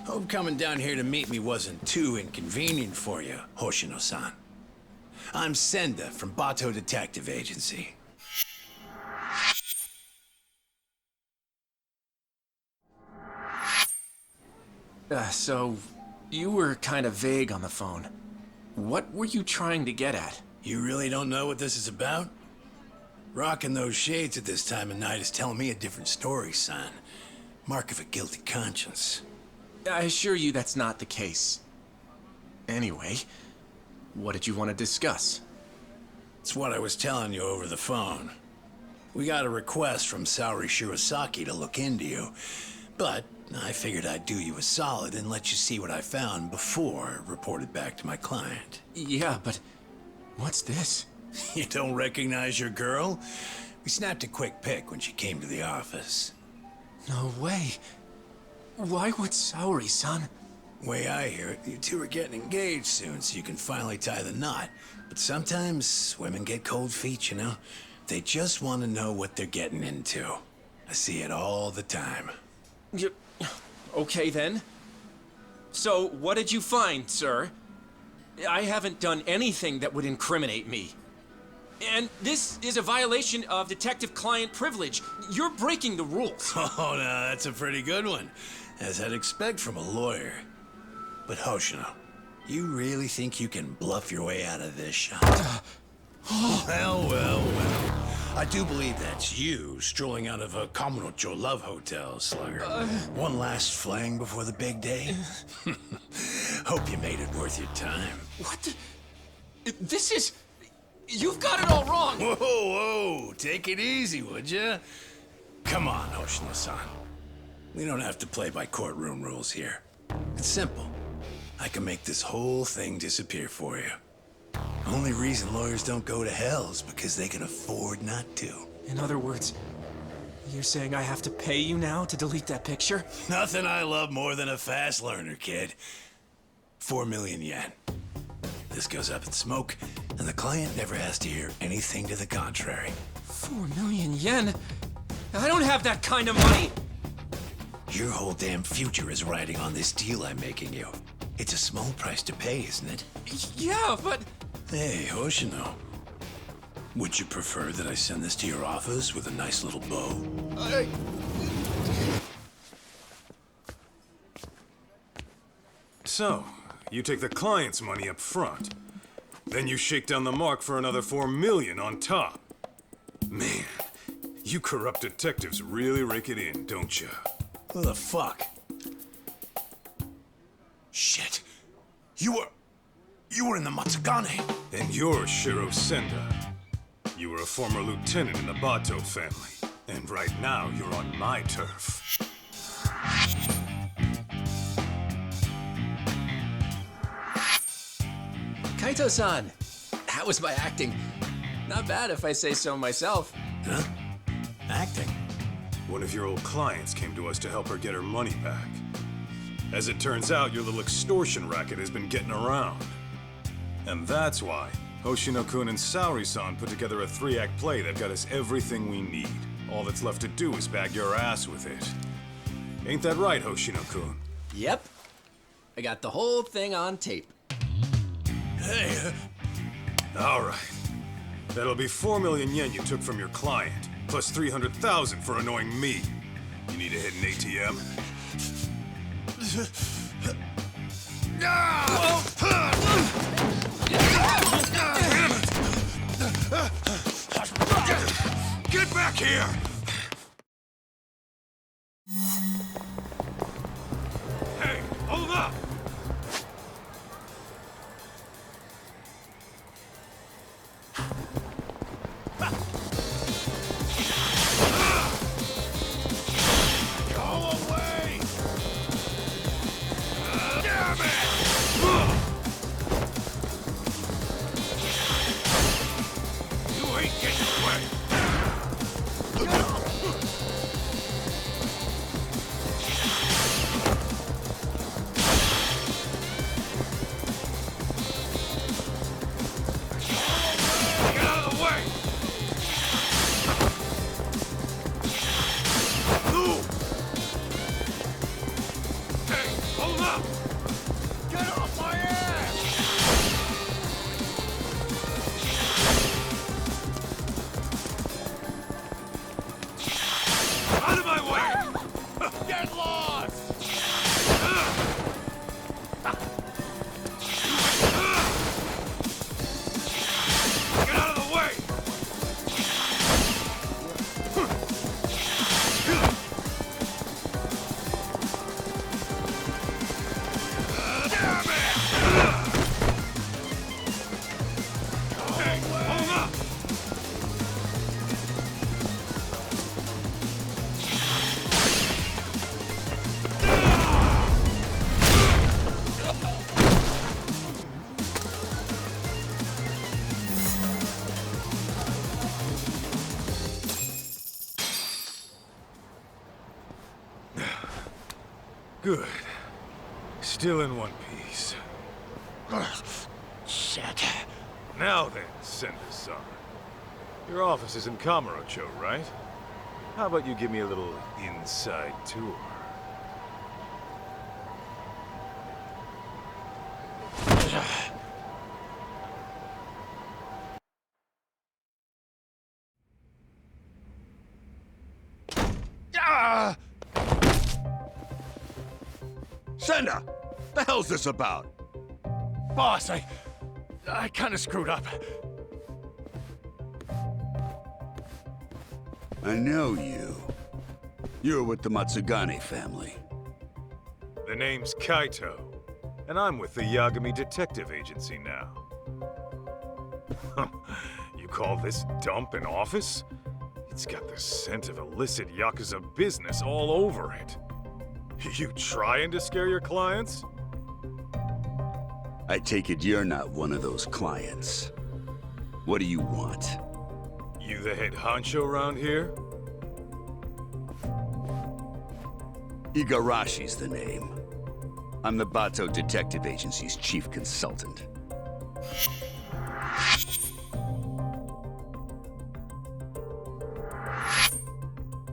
Hope coming down here to meet me wasn't too inconvenient for you, Hoshino-san. I'm Senda from Bato Detective Agency. So, you were kind of vague on the phone. What were you trying to get at? You really don't know what this is about? Rocking those shades at this time of night is telling me a different story, son. Mark of a guilty conscience. I assure you that's not the case. Anyway, what did you want to discuss? It's what I was telling you over the phone. We got a request from Saori Shirosaki to look into you, but I figured I'd do you a solid and let you see what I found before I reported back to my client. Yeah, but what's this? You don't recognize your girl? We snapped a quick pic when she came to the office. No way. Why would Saori, son? Way I hear it, you two are getting engaged soon, so you can finally tie the knot. But sometimes women get cold feet, you know? They just want to know what they're getting into. I see it all the time. Okay, then. So, what did you find, sir? I haven't done anything that would incriminate me. And this is a violation of detective-client privilege. You're breaking the rules. Oh, no, that's a pretty good one, as I'd expect from a lawyer. But Hoshino, you really think you can bluff your way out of this, Sean? Well. I do believe that's you strolling out of a Kamurocho love hotel, Slugger. One last fling before the big day. Hope you made it worth your time. What the... This is... You've got it all wrong! Whoa, take it easy, would ya? Come on, Hoshino-san. We don't have to play by courtroom rules here. It's simple. I can make this whole thing disappear for you. Only reason lawyers don't go to hell is because they can afford not to. In other words, you're saying I have to pay you now to delete that picture? Nothing I love more than a fast learner, kid. 4 million yen. This goes up in smoke, and the client never has to hear anything to the contrary. 4 million yen? I don't have that kind of money! Your whole damn future is riding on this deal I'm making you. It's a small price to pay, isn't it? Yeah, but... Hey, Hoshino. Would you prefer that I send this to your office with a nice little bow? So, you take the client's money up front. Then you shake down the mark for another 4 million on top. Man, you corrupt detectives really rake it in, don't you? Who the fuck? Shit. You were in the Matsugane. And you're Shiro Senda. You were a former lieutenant in the Bato family. And right now, you're on my turf. Kaito-san, how was my acting? Not bad if I say so myself. Huh? Acting? One of your old clients came to us to help her get her money back. As it turns out, your little extortion racket has been getting around. And that's why Hoshino-kun and Saori-san put together a 3-act play that got us everything we need. All that's left to do is bag your ass with it. Ain't that right, Hoshino-kun? Yep. I got the whole thing on tape. Hey, All right. That'll be 4 million yen you took from your client, plus 300,000 for annoying me. You need a hidden ATM? Get back here! Hey, hold up! You ain't getting away! Good. Still in one piece. Shit. Now then, Sender-san. Your office is in Kamurocho, right? How about you give me a little inside tour? Ah! Senda! The hell's this about? Boss, I kind of screwed up. I know you. You're with the Matsugane family. The name's Kaito, and I'm with the Yagami Detective Agency now. You call this dump an office? It's got the scent of illicit Yakuza business all over it. You trying to scare your clients? I take it you're not one of those clients. What do you want? You the head honcho around here? Igarashi's the name. I'm the Bato Detective Agency's chief consultant.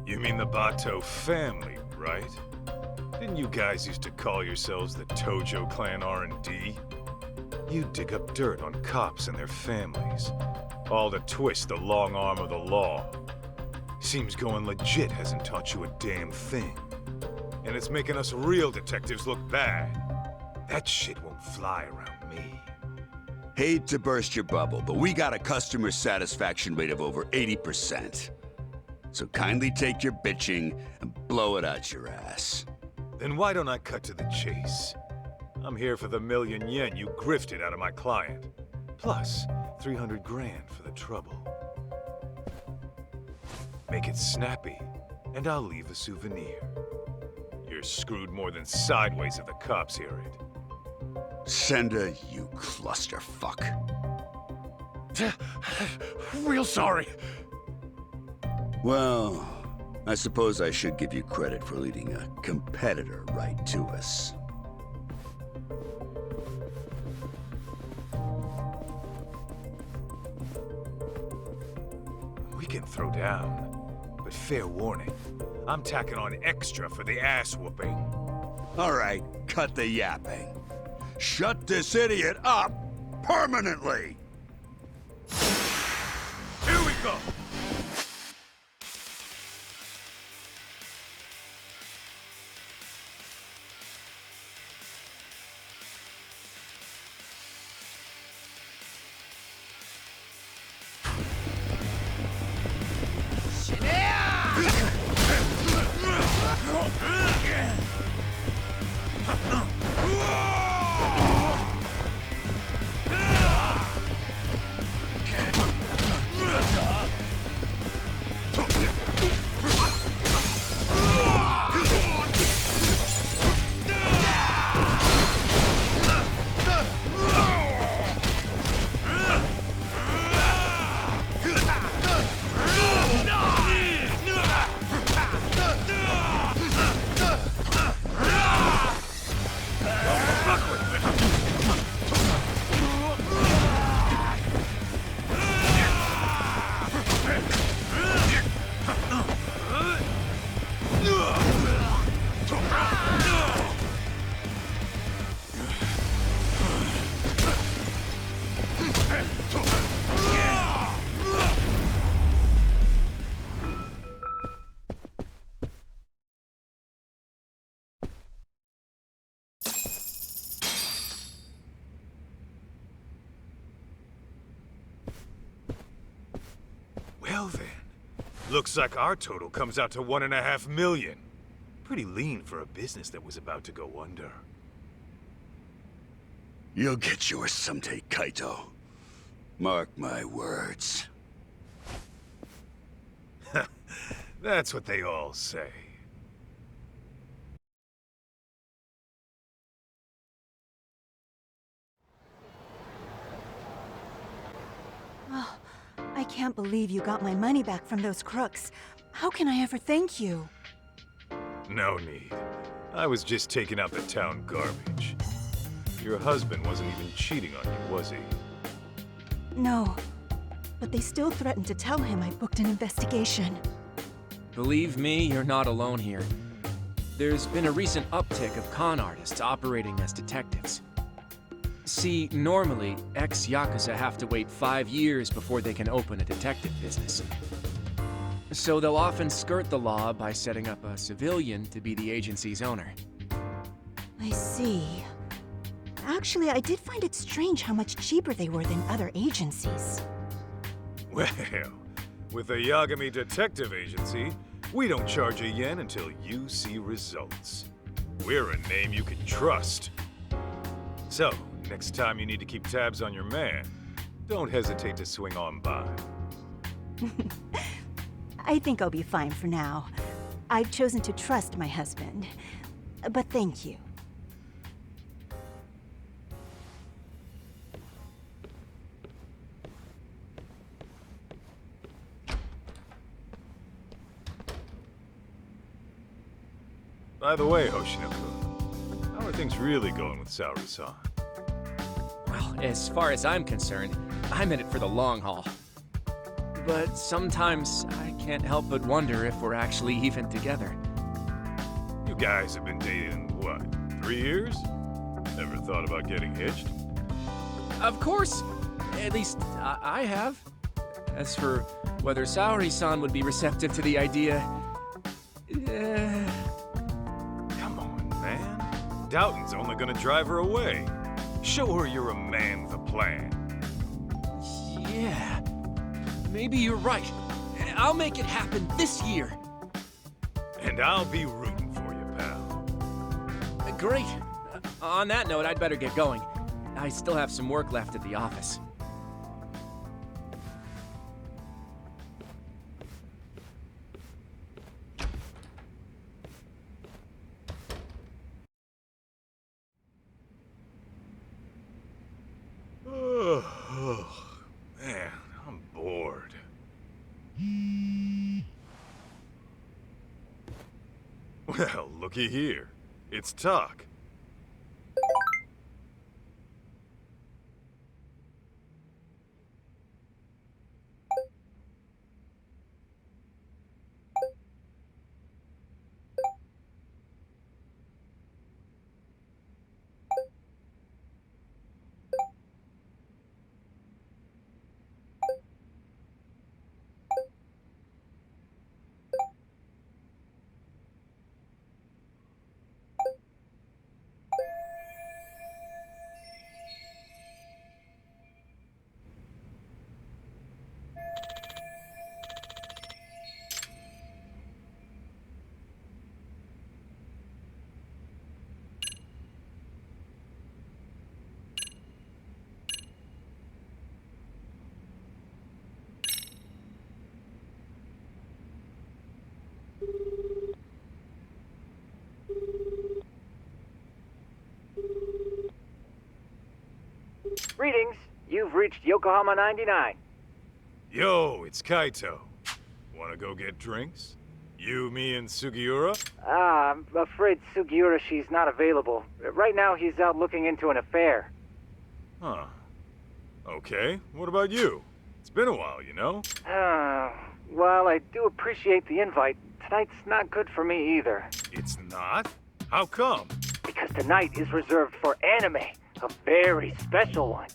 You mean the Bato family, right? Didn't you guys used to call yourselves the Tojo Clan R&D? You dig up dirt on cops and their families, all to twist the long arm of the law. Seems going legit hasn't taught you a damn thing. And it's making us real detectives look bad. That shit won't fly around me. Hate to burst your bubble, but we got a customer satisfaction rate of over 80%. So kindly take your bitching and blow it out your ass. Then why don't I cut to the chase? I'm here for the million yen you grifted out of my client. Plus, 300 grand for the trouble. Make it snappy, and I'll leave a souvenir. You're screwed more than sideways if the cops hear it. Senda, you clusterfuck. Real sorry. Well, I suppose I should give you credit for leading a competitor right to us. We can throw down, but fair warning. I'm tacking on extra for the ass whooping. All right, cut the yapping. Shut this idiot up permanently! Here we go! Well then, looks like our total comes out to 1.5 million. Pretty lean for a business that was about to go under. You'll get yours someday, Kaito. Mark my words. That's what they all say. I can't believe you got my money back from those crooks. How can I ever thank you? No need. I was just taking out the town garbage. Your husband wasn't even cheating on you, was he? No. But they still threatened to tell him I booked an investigation. Believe me, you're not alone here. There's been a recent uptick of con artists operating as detectives. See, normally, ex-Yakuza have to wait 5 years before they can open a detective business. So they'll often skirt the law by setting up a civilian to be the agency's owner. I see. Actually, I did find it strange how much cheaper they were than other agencies. Well, with the Yagami Detective Agency, we don't charge a yen until you see results. We're a name you can trust. So, next time you need to keep tabs on your man, don't hesitate to swing on by. I think I'll be fine for now. I've chosen to trust my husband. But thank you. By the way, Hoshino-kun, how are things really going with Saori-san? Well, as far as I'm concerned, I'm in it for the long haul. But sometimes I can't help but wonder if we're actually even together. You guys have been dating, what, 3 years? Never thought about getting hitched? Of course! At least, I have. As for whether Saori-san would be receptive to the idea... Come on, man. Doubting's only gonna drive her away. Show her you're a man with a plan. Yeah. Maybe you're right. I'll make it happen this year. And I'll be rooting for you, pal. Great. On that note, I'd better get going. I still have some work left at the office. Man, I'm bored. Well, looky here. It's talk. Greetings. You've reached Yokohama 99. Yo, it's Kaito. Wanna go get drinks? You, me, and Sugiura? I'm afraid Sugiura, she's not available. Right now, he's out looking into an affair. Huh. Okay, what about you? It's been a while, you know? Well, I do appreciate the invite. Tonight's not good for me either. It's not? How come? Because tonight is reserved for anime. A very special one.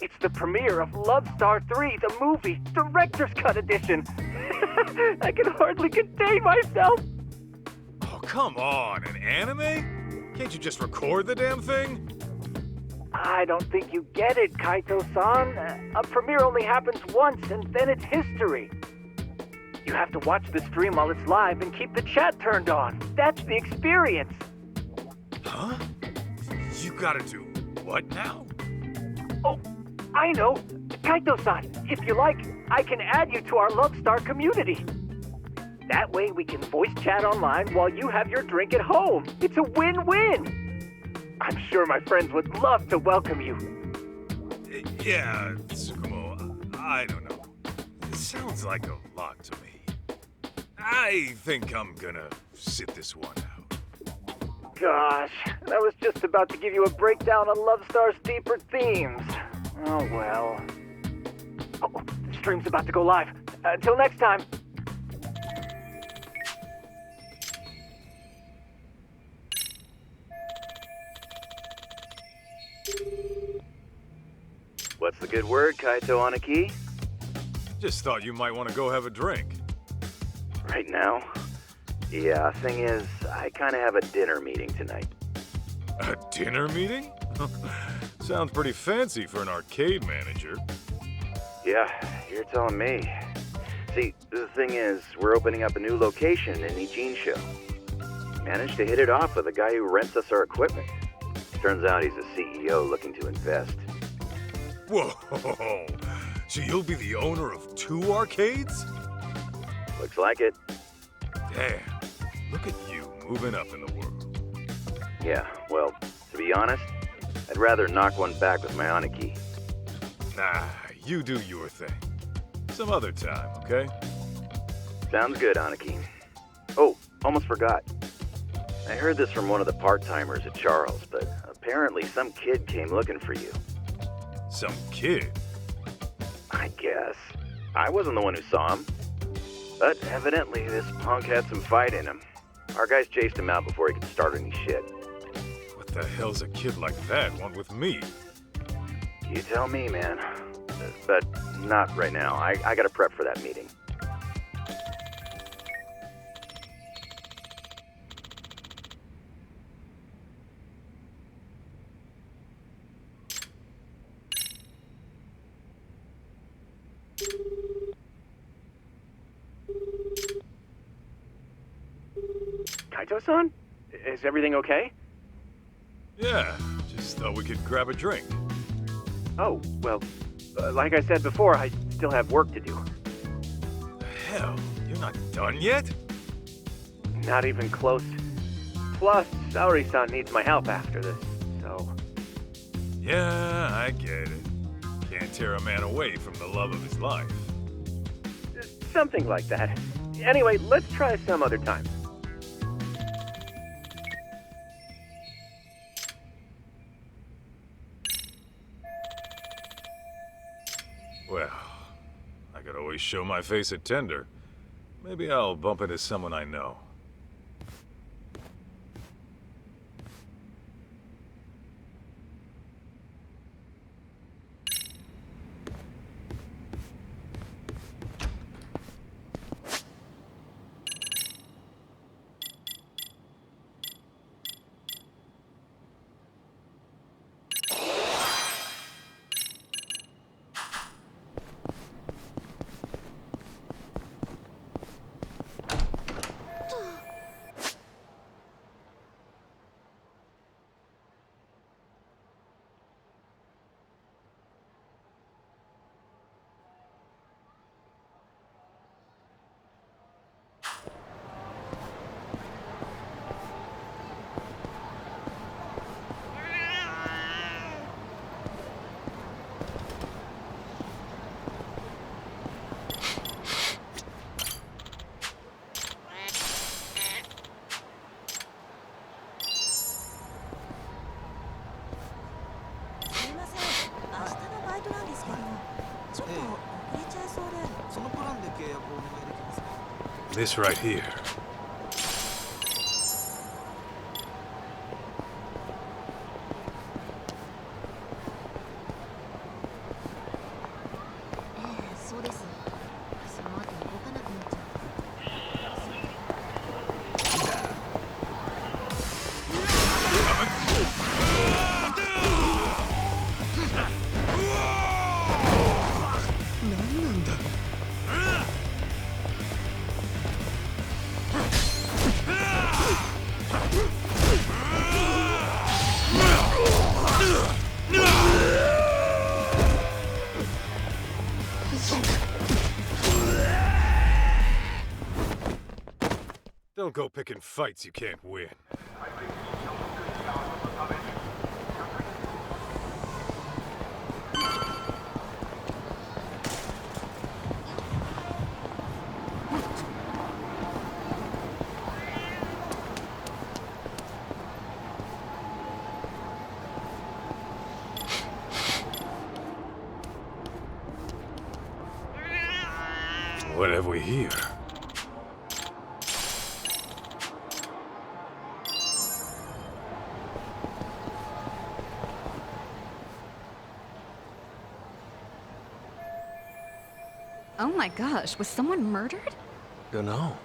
It's the premiere of Love Star 3, the movie, Director's Cut Edition. I can hardly contain myself. Oh, come on, an anime? Can't you just record the damn thing? I don't think you get it, Kaito-san. A premiere only happens once, and then it's history. You have to watch the stream while it's live and keep the chat turned on. That's the experience. Huh? You gotta do what now? Oh, I know. Kaito-san, if you like, I can add you to our Love Star community. That way we can voice chat online while you have your drink at home. It's a win-win. I'm sure my friends would love to welcome you. Yeah, Tsukumo, I don't know. It sounds like a lot to me. I think I'm gonna sit this one out. gosh. I was just about to give you a breakdown on Love Star's deeper themes. Oh, well. Oh, the stream's about to go live. Until next time. What's the good word, Kaito on a key? Just thought you might want to go have a drink. Right now? Yeah, thing is, I kind of have a dinner meeting tonight. A dinner meeting? Sounds pretty fancy for an arcade manager. Yeah, you're telling me. See, the thing is, we're opening up a new location in Ijincho. Managed to hit it off with a guy who rents us our equipment. Turns out he's a CEO looking to invest. Whoa! So you'll be the owner of 2 arcades? Looks like it. Damn, look at you moving up in the world. Yeah, well, to be honest, I'd rather knock one back with my Aniki. Nah, you do your thing. Some other time, okay? Sounds good, Aniki. Oh, almost forgot. I heard this from one of the part-timers at Charles, but apparently some kid came looking for you. Some kid? I guess. I wasn't the one who saw him. But evidently, this punk had some fight in him. Our guys chased him out before he could start any shit. What the hell's a kid like that want with me? You tell me, man. But not right now. I gotta prep for that meeting. Kaito-san? Is everything okay? Yeah, just thought we could grab a drink. Oh, well, like I said before, I still have work to do. The hell? You're not done yet? Not even close. Plus, Saori-san needs my help after this, so... Yeah, I get it. Can't tear a man away from the love of his life. Something like that. Anyway, let's try some other time. Well, I could always show my face at Tender. Maybe I'll bump into someone I know. This right here. Don't go picking fights you can't win. What have we here? Oh my gosh, was someone murdered? Dunno.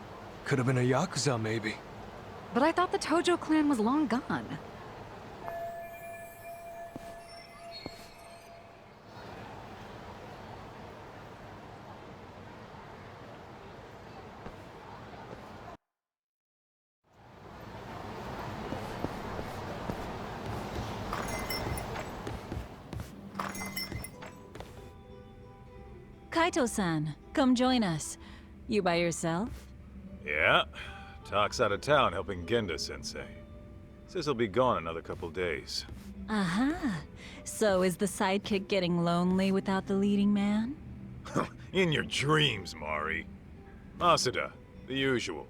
Could have been a Yakuza, maybe. But I thought the Tojo clan was long gone. Kaito-san, come join us. You by yourself? Yeah. Talk's out of town helping Genda-sensei. Says he'll be gone another couple days. Aha. So is the sidekick getting lonely without the leading man? In your dreams, Mari. Masuda, the usual.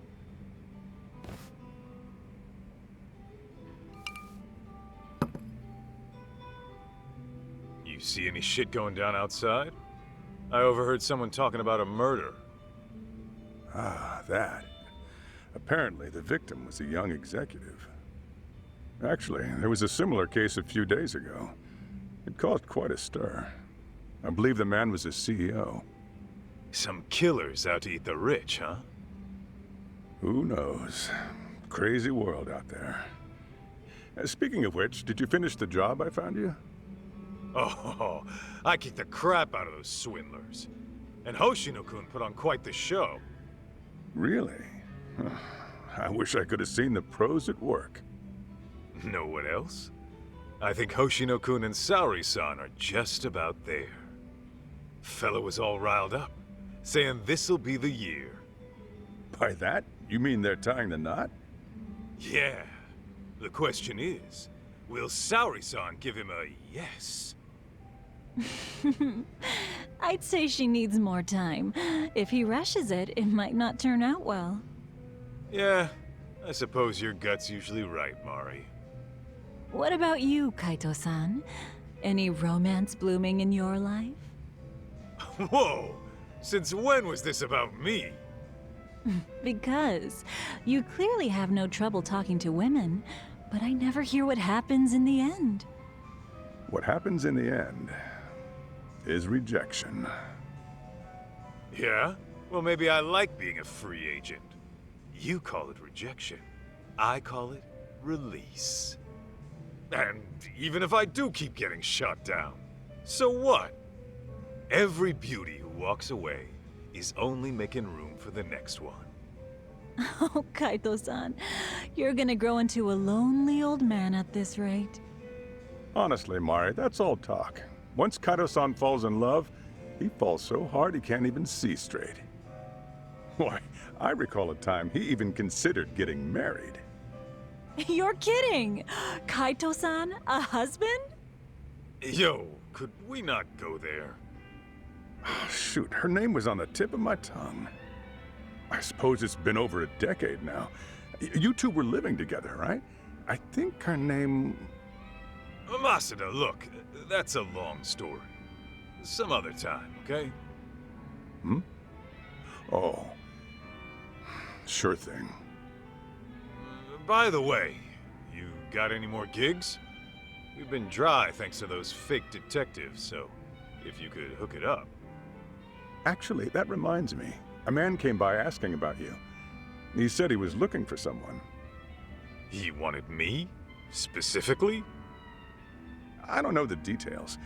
You see any shit going down outside? I overheard someone talking about a murder. Ah, that. Apparently, the victim was a young executive. Actually, there was a similar case a few days ago. It caused quite a stir. I believe the man was a CEO. Some killers out to eat the rich, huh? Who knows? Crazy world out there. Speaking of which, did you finish the job I found you? Oh, I kicked the crap out of those swindlers. And Hoshino-kun put on quite the show. Really? I wish I could have seen the pros at work. Know what else? I think Hoshino-kun and Saori-san are just about there. Fella was all riled up, saying this'll be the year. By that, you mean they're tying the knot? Yeah. The question is, will Saori-san give him a yes? I'd say she needs more time. If he rushes it, it might not turn out well. Yeah, I suppose your gut's usually right, Mari. What about you, Kaito-san? Any romance blooming in your life? Whoa! Since when was this about me? Because you clearly have no trouble talking to women, but I never hear what happens in the end. What happens in the end is rejection. Yeah? Well, maybe I like being a free agent. You call it rejection. I call it release. And even if I do keep getting shot down, so what? Every beauty who walks away is only making room for the next one. Oh, Kaito-san, you're gonna grow into a lonely old man at this rate. Honestly, Mari, that's all talk. Once Kaito-san falls in love, he falls so hard he can't even see straight. Why, I recall a time he even considered getting married. You're kidding! Kaito-san, a husband? Yo, could we not go there? Shoot, her name was on the tip of my tongue. I suppose it's been over a decade now. You two were living together, right? I think her name... Masuda, look, that's a long story. Some other time, okay? Hmm? Oh. Sure thing. By the way, you got any more gigs? We've been dry thanks to those fake detectives, so if you could hook it up. Actually, that reminds me. A man came by asking about you. He said he was looking for someone. He wanted me? Specifically? I don't know the details,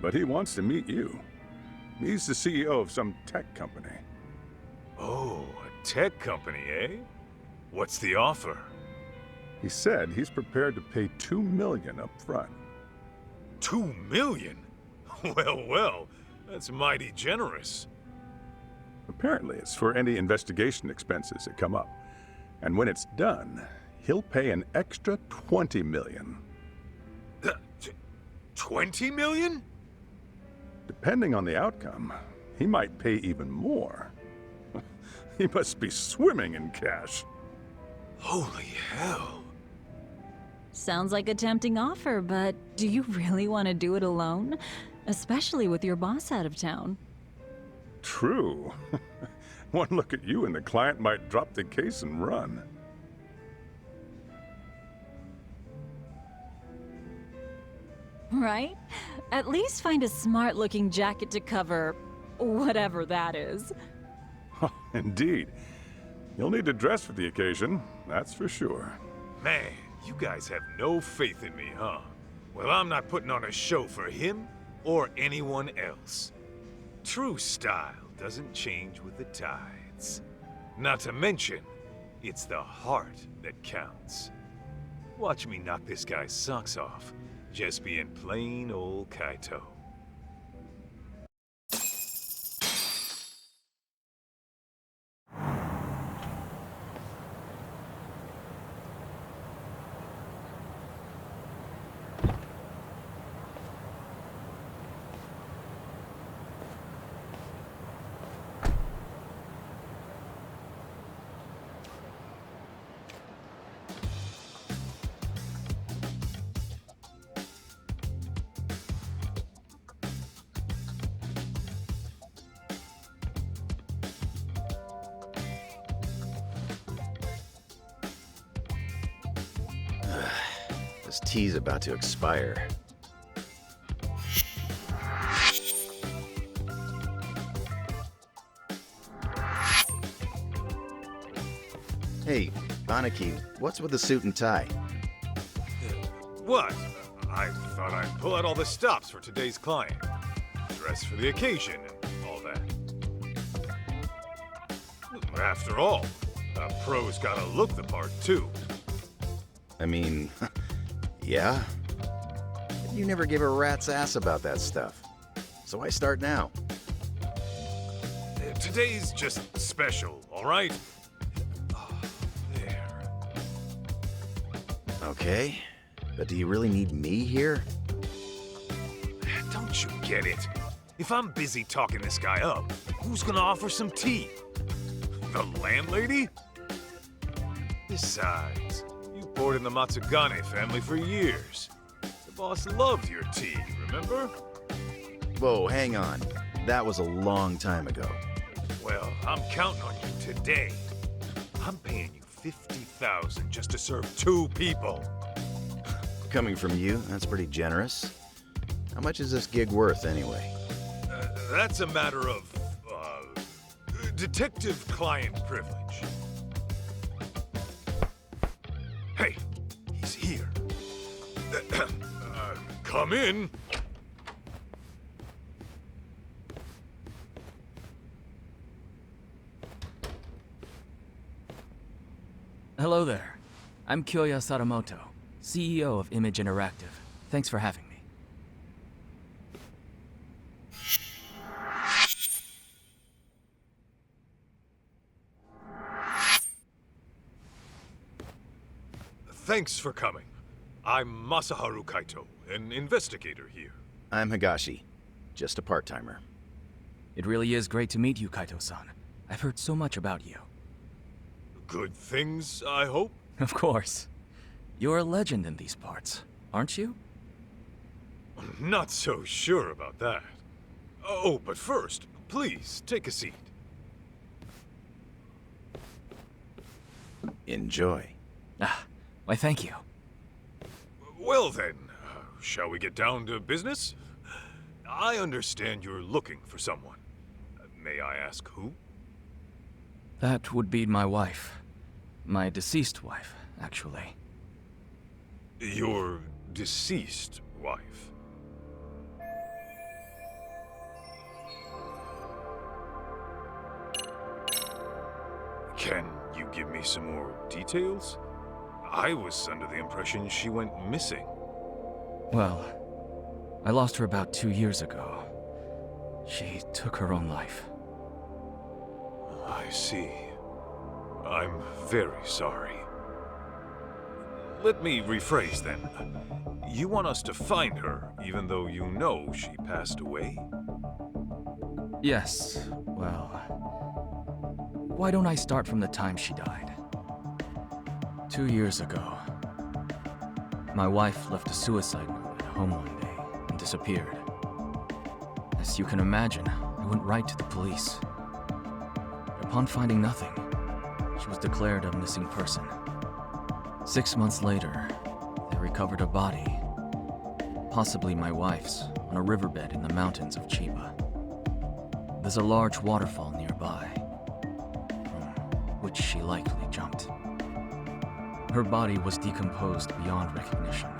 but he wants to meet you. He's the CEO of some tech company. Oh, a tech company, eh? What's the offer? He said he's prepared to pay $2 million up front. $2 million? Well, well, that's mighty generous. Apparently, it's for any investigation expenses that come up. And when it's done, he'll pay an extra $20 million. 20 million? Depending on the outcome, he might pay even more. He must be swimming in cash. Holy hell. Sounds like a tempting offer, but do you really want to do it alone? Especially with your boss out of town. True. One look at you and the client might drop the case and run. Right? At least find a smart-looking jacket to cover whatever that is. Indeed. You'll need to dress for the occasion, that's for sure. Man, you guys have no faith in me, huh? Well, I'm not putting on a show for him or anyone else. True style doesn't change with the tides. Not to mention, it's the heart that counts. Watch me knock this guy's socks off, just being plain old Kaito. This tea's about to expire. Hey, Banaki, what's with the suit and tie? What? I thought I'd pull out all the stops for today's client. Dress for the occasion and all that. After all, a pro's gotta look the part too. I mean, yeah. But you never give a rat's ass about that stuff. So I start now. Today's just special, all right? Oh, there. Okay, but do you really need me here? Don't you get it? If I'm busy talking this guy up, who's gonna offer some tea? The landlady? Besides, you poured in the Matsugane family for years. The boss loved your tea, remember? Whoa, hang on. That was a long time ago. Well, I'm counting on you today. I'm paying you $50,000 just to serve 2 people. Coming from you, that's pretty generous. How much is this gig worth, anyway? That's a matter of, detective-client privilege. Hey, he's here. Come in. Hello there. I'm Kyoya Sadamoto, CEO of Image Interactive. Thanks for having me. Thanks for coming. I'm Masaharu Kaito, an investigator here. I'm Higashi, just a part-timer. It really is great to meet you, Kaito-san. I've heard so much about you. Good things, I hope? Of course. You're a legend in these parts, aren't you? Not so sure about that. Oh, but first, please, take a seat. Enjoy. Ah, why thank you. Well then, shall we get down to business? I understand you're looking for someone. May I ask who? That would be my wife. My deceased wife, actually. Your deceased wife? Can you give me some more details? I was under the impression she went missing. Well, I lost her about 2 years ago. She took her own life. I see. I'm very sorry. Let me rephrase then. You want us to find her, even though you know she passed away? Yes, well... Why don't I start from the time she died? 2 years ago, my wife left a suicide note at home one day and disappeared. As you can imagine, I went right to the police. But Upon finding nothing, she was declared a missing person. 6 months later, they recovered a body, possibly my wife's, on a riverbed in the mountains of Chiba. There's a large waterfall nearby, from which she likely jumped. Her body was decomposed beyond recognition,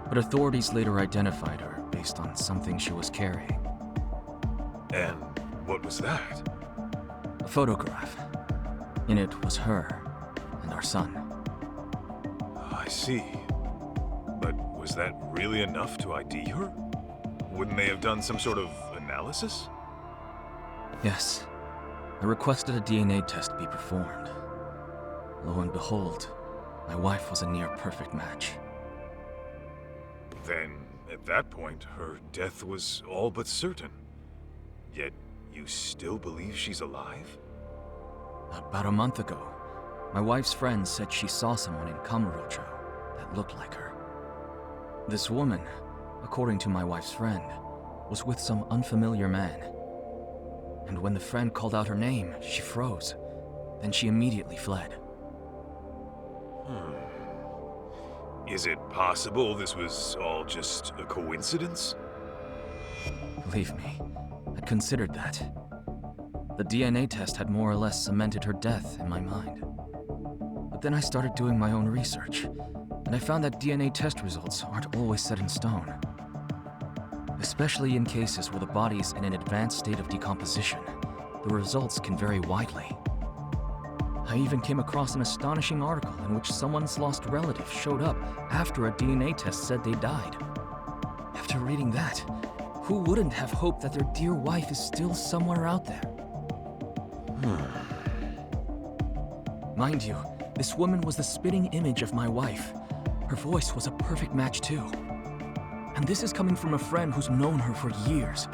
but authorities later identified her based on something she was carrying. And what was that? A photograph. In it was her and our son. I see. But was that really enough to ID her? Wouldn't they have done some sort of analysis? Yes. I requested a DNA test be performed. Lo and behold, my wife was a near-perfect match. Then, at that point, her death was all but certain. Yet, you still believe she's alive? About a month ago, my wife's friend said she saw someone in Kamurocho that looked like her. This woman, according to my wife's friend, was with some unfamiliar man. And when the friend called out her name, she froze. Then she immediately fled. Is it possible this was all just a coincidence? Believe me, I'd considered that. The DNA test had more or less cemented her death in my mind. But then I started doing my own research, and I found that DNA test results aren't always set in stone. Especially in cases where the body is in an advanced state of decomposition, the results can vary widely. I even came across an astonishing article in which someone's lost relative showed up after a DNA test said they died. After reading that, who wouldn't have hoped that their dear wife is still somewhere out there? Mind you, this woman was the spitting image of my wife. Her voice was a perfect match too. And this is coming from a friend who's known her for years.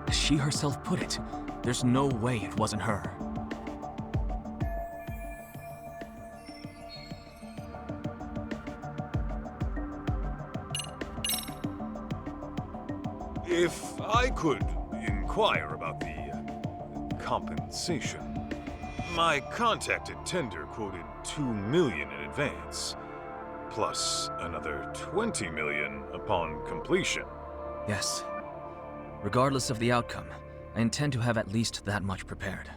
As she herself put it, there's no way it wasn't her. If I could inquire about the compensation. My contacted tender quoted $2 million in advance, plus another $20 million upon completion. Yes. Regardless of the outcome, I intend to have at least that much prepared.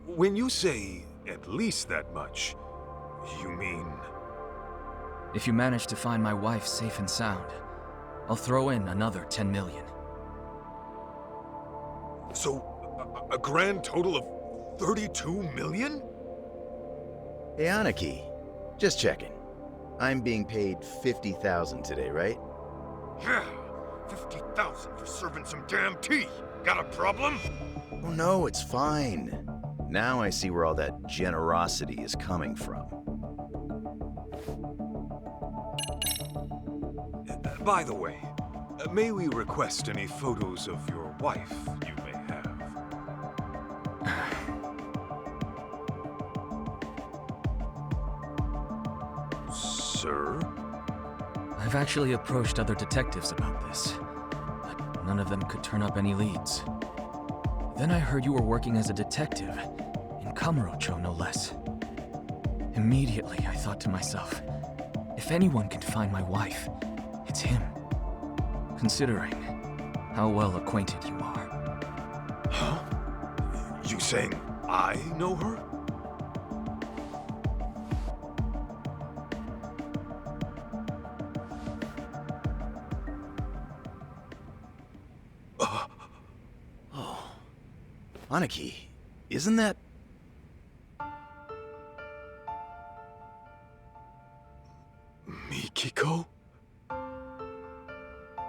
When you say at least that much, you mean... If you manage to find my wife safe and sound, I'll throw in another 10 million. So, a grand total of 32 million? Hey, Aniki. Just checking. I'm being paid 50,000 today, right? Yeah, 50,000 for serving some damn tea. Got a problem? Oh no, it's fine. Now I see where all that generosity is coming from. By the way, may we request any photos of your wife you may have? Sir? I've actually approached other detectives about this, but none of them could turn up any leads. Then I heard you were working as a detective, in Kamurocho no less. Immediately I thought to myself, if anyone can find my wife, it's him. Considering how well acquainted you are. Huh? You saying I know her? Oh. Aniki, isn't that... Mikiko?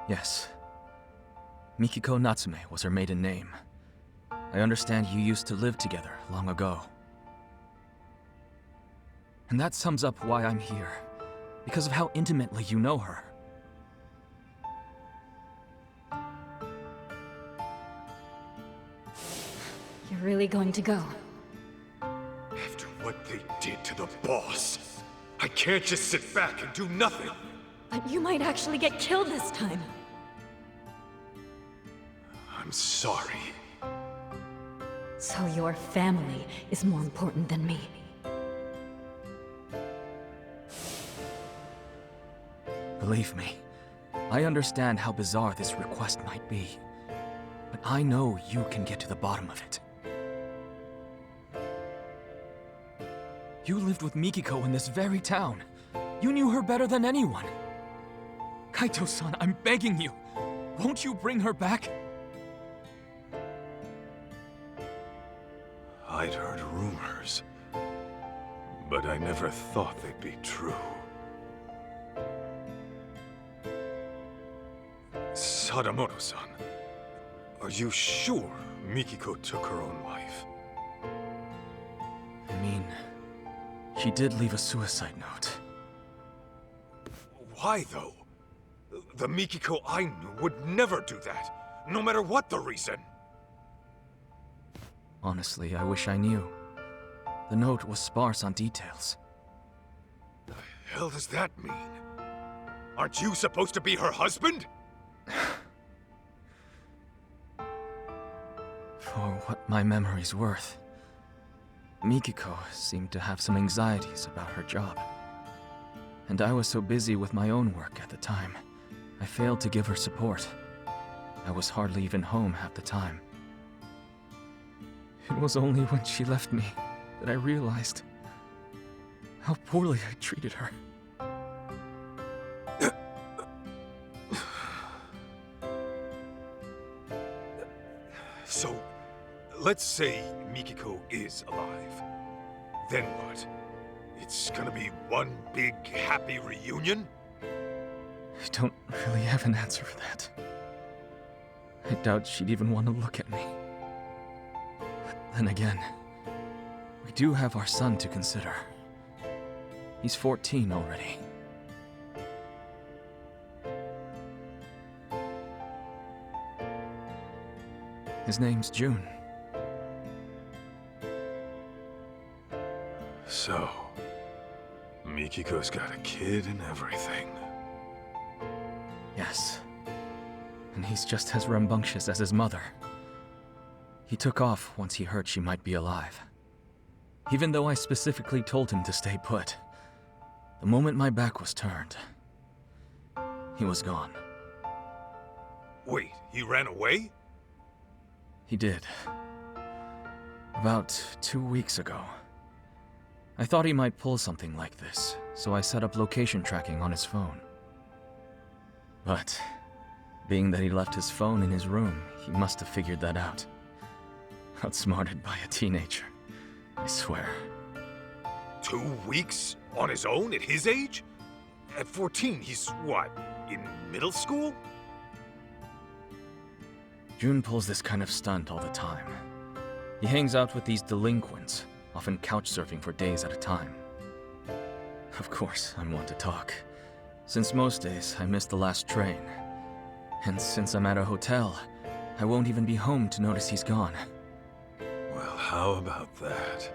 Yes. Mikiko Natsume was her maiden name. I understand you used to live together long ago. And that sums up why I'm here. Because of how intimately you know her. You're really going to go? After what they did to the boss, I can't just sit back and do nothing. But you might actually get killed this time. I'm sorry. So your family is more important than me. Believe me, I understand how bizarre this request might be. But I know you can get to the bottom of it. You lived with Mikiko in this very town. You knew her better than anyone. Kaito-san, I'm begging you. Won't you bring her back? I'd heard rumors, but I never thought they'd be true. Sadamoto-san, are you sure Mikiko took her own life? I mean, she did leave a suicide note. Why, though? The Mikiko I knew would never do that, no matter what the reason. Honestly, I wish I knew. The note was sparse on details. The hell does that mean? Aren't you supposed to be her husband? For what my memory's worth, Mikiko seemed to have some anxieties about her job. And I was so busy with my own work at the time, I failed to give her support. I was hardly even home half the time. It was only when she left me that I realized how poorly I treated her. So, let's say Mikiko is alive. Then what? It's gonna be one big happy reunion? I don't really have an answer for that. I doubt she'd even want to look at me. But then again, we do have our son to consider. He's 14 already. His name's June. So, Mikiko's got a kid and everything. Yes. And he's just as rambunctious as his mother. He took off once he heard she might be alive. Even though I specifically told him to stay put. The moment my back was turned, he was gone. Wait, he ran away? He did. About 2 weeks ago. I thought he might pull something like this, so I set up location tracking on his phone. But, being that he left his phone in his room, he must have figured that out. Outsmarted by a teenager, I swear. 2 weeks? On his own at his age? At 14, he's what, in middle school? June pulls this kind of stunt all the time. He hangs out with these delinquents, often couch surfing for days at a time. Of course, I'm one to talk. Since most days, I miss the last train. And since I'm at a hotel, I won't even be home to notice he's gone. Well, how about that?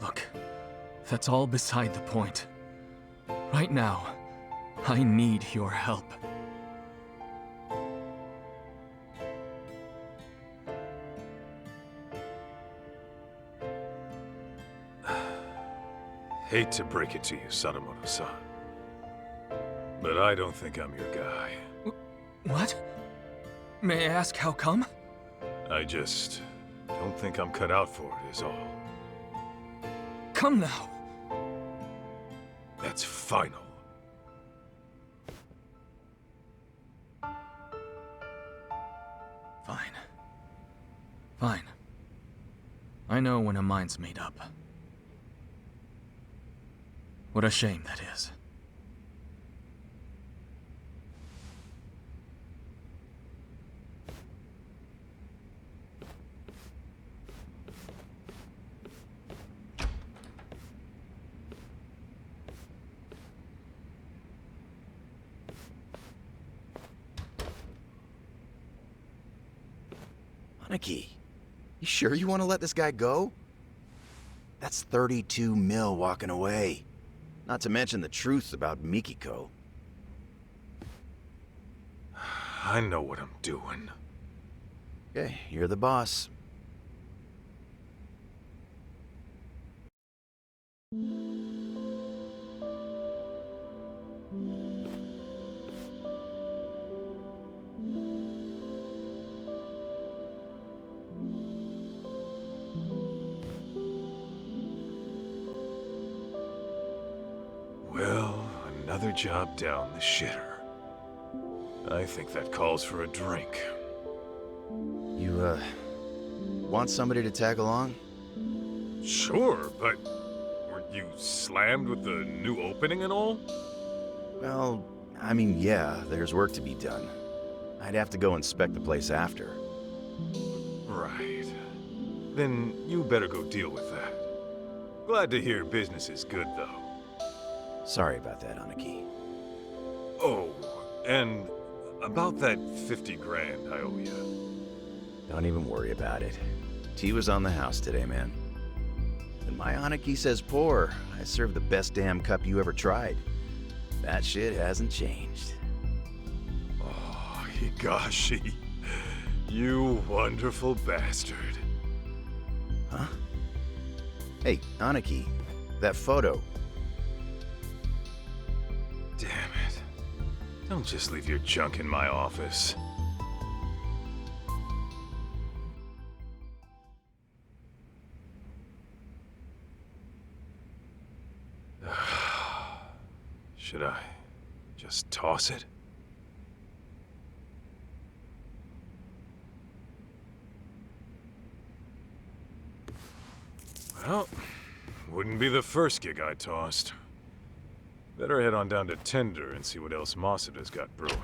Look, that's all beside the point. Right now, I need your help. Hate to break it to you, Sadamoto-san, but I don't think I'm your guy. What? May I ask how come? I just don't think I'm cut out for it, is all. Come now. That's final. Fine. Fine. I know when a mind's made up. What a shame that is. Aniki, you sure you want to let this guy go? That's 32 mil walking away. Not to mention the truth about Mikiko. I know what I'm doing. Okay, you're the boss. Well, another job down the shitter. I think that calls for a drink. You, want somebody to tag along? Sure, but weren't you slammed with the new opening and all? Well, I mean, yeah, there's work to be done. I'd have to go inspect the place after. Right. Then you better go deal with that. Glad to hear business is good, though. Sorry about that, Aniki. Oh, and about that 50 grand I owe you. Don't even worry about it. Tea was on the house today, man. And my Aniki says pour. I serve the best damn cup you ever tried. That shit hasn't changed. Oh, Higashi. You wonderful bastard. Huh? Hey, Aniki, that photo. Damn it. Don't just leave your junk in my office. Should I just toss it? Well, wouldn't be the first gig I tossed. Better head on down to Tender and see what else Masuda's got brewing.